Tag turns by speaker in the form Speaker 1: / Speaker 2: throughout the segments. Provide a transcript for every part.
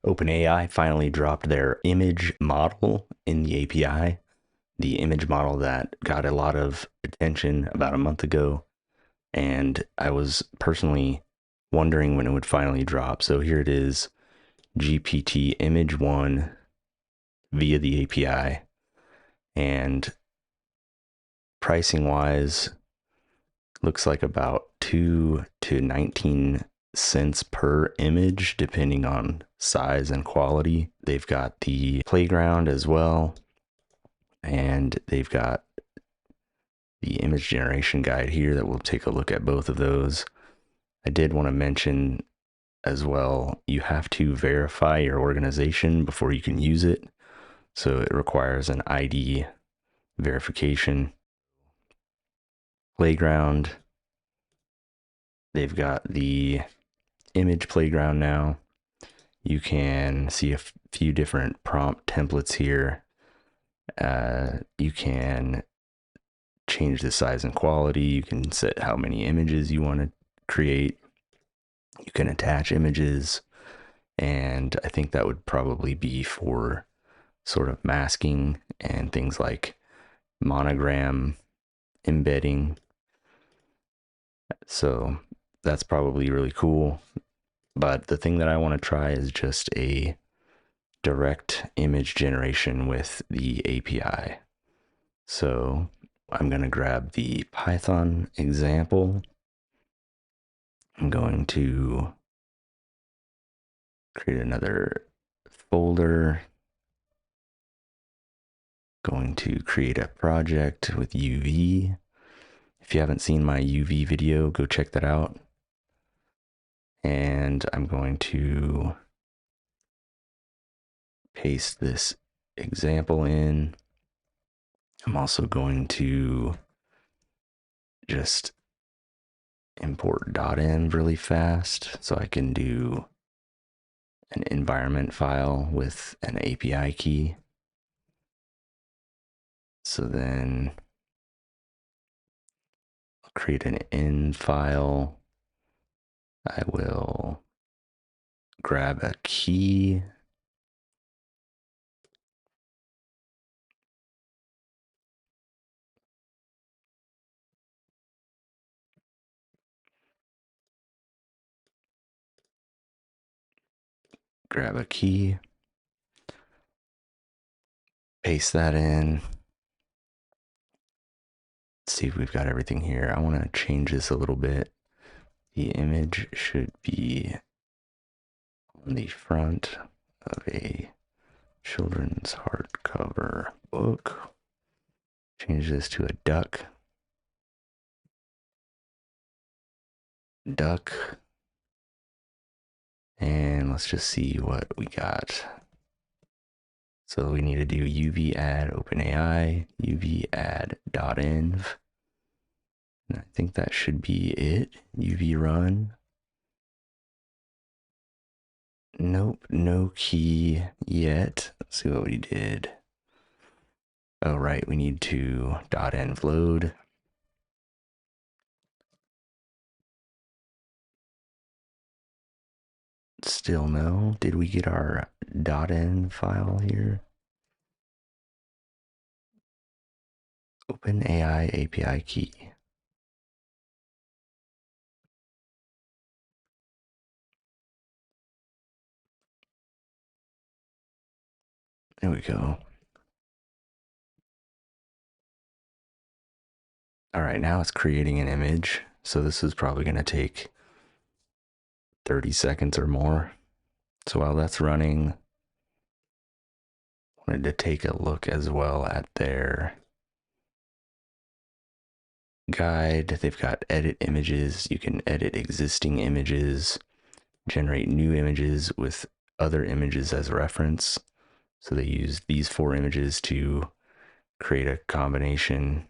Speaker 1: OpenAI finally dropped their image model in the API, the image model that got a lot of attention about a month ago. And I was personally wondering when it would finally drop. So here it is, GPT-image-1 via the API. And pricing wise, looks like about 2 to 19 cents per image, depending on size and quality. They've got the playground as well, and they've got the image generation guide here that we'll take a look at both of those. I did want to mention as well, you have to verify your organization before you can use it. So it requires an ID verification. Playground, they've got the image playground now. You can see a few different prompt templates here. You can change the size and quality. You can set how many images you want to create. You can attach images, and I think that would probably be for sort of masking and things like monogram embedding. So that's probably really cool. But the thing that I want to try is just a direct image generation with the API. So I'm going to grab the Python example. I'm going to create another folder. Going to create a project with UV. If you haven't seen my UV video, go check that out. And I'm going to paste this example in. I'm also going to just import .env really fast so I can do an environment file with an API key. So then I'll create an env file. I will grab a key. Grab a key. Paste that in. Let's see if we've got everything here. I want to change this a little bit. The image should be on the front of a children's hardcover book. Change this to a duck. And let's just see what we got. So we need to do UV add OpenAI, UV add .env. And I think that should be it. UV run. Nope, no key yet. Let's see what we did. Oh, right, we need to .env load. Still no. Did we get our .env file here? OpenAI API key. There we go. All right, now it's creating an image. So this is probably going to take 30 seconds or more. So while that's running, I wanted to take a look as well at their guide. They've got edit images. You can edit existing images, generate new images with other images as reference. So they use these 4 images to create a combination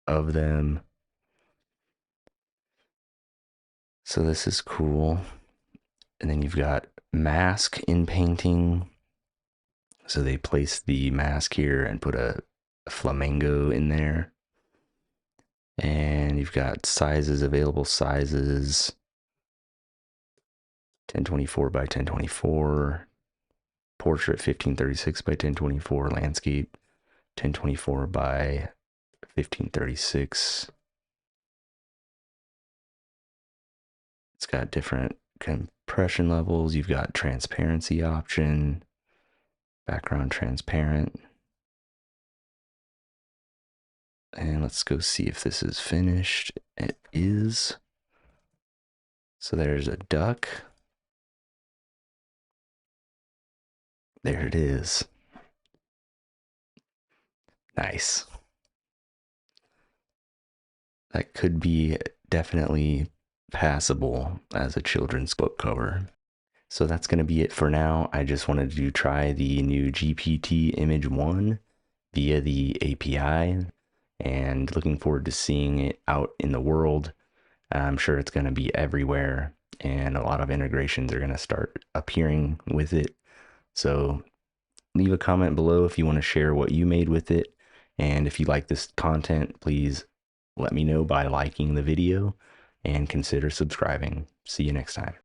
Speaker 1: of them. So this is cool. And then you've got mask in painting. So they place the mask here and put a flamingo in there. And you've got sizes, available sizes. 1024 by 1024, portrait 1536 by 1024, landscape 1024 by 1536. It's got different compression levels. You've got transparency option, background transparent. And let's go see if this is finished. It is. So there's a duck. There it is. Nice. That could be definitely passable as a children's book cover. So that's going to be it for now. I just wanted to try the new GPT-image-1 via the API and looking forward to seeing it out in the world. I'm sure it's going to be everywhere and a lot of integrations are going to start appearing with it. So leave a comment below if you want to share what you made with it. And if you like this content, please let me know by liking the video and consider subscribing. See you next time.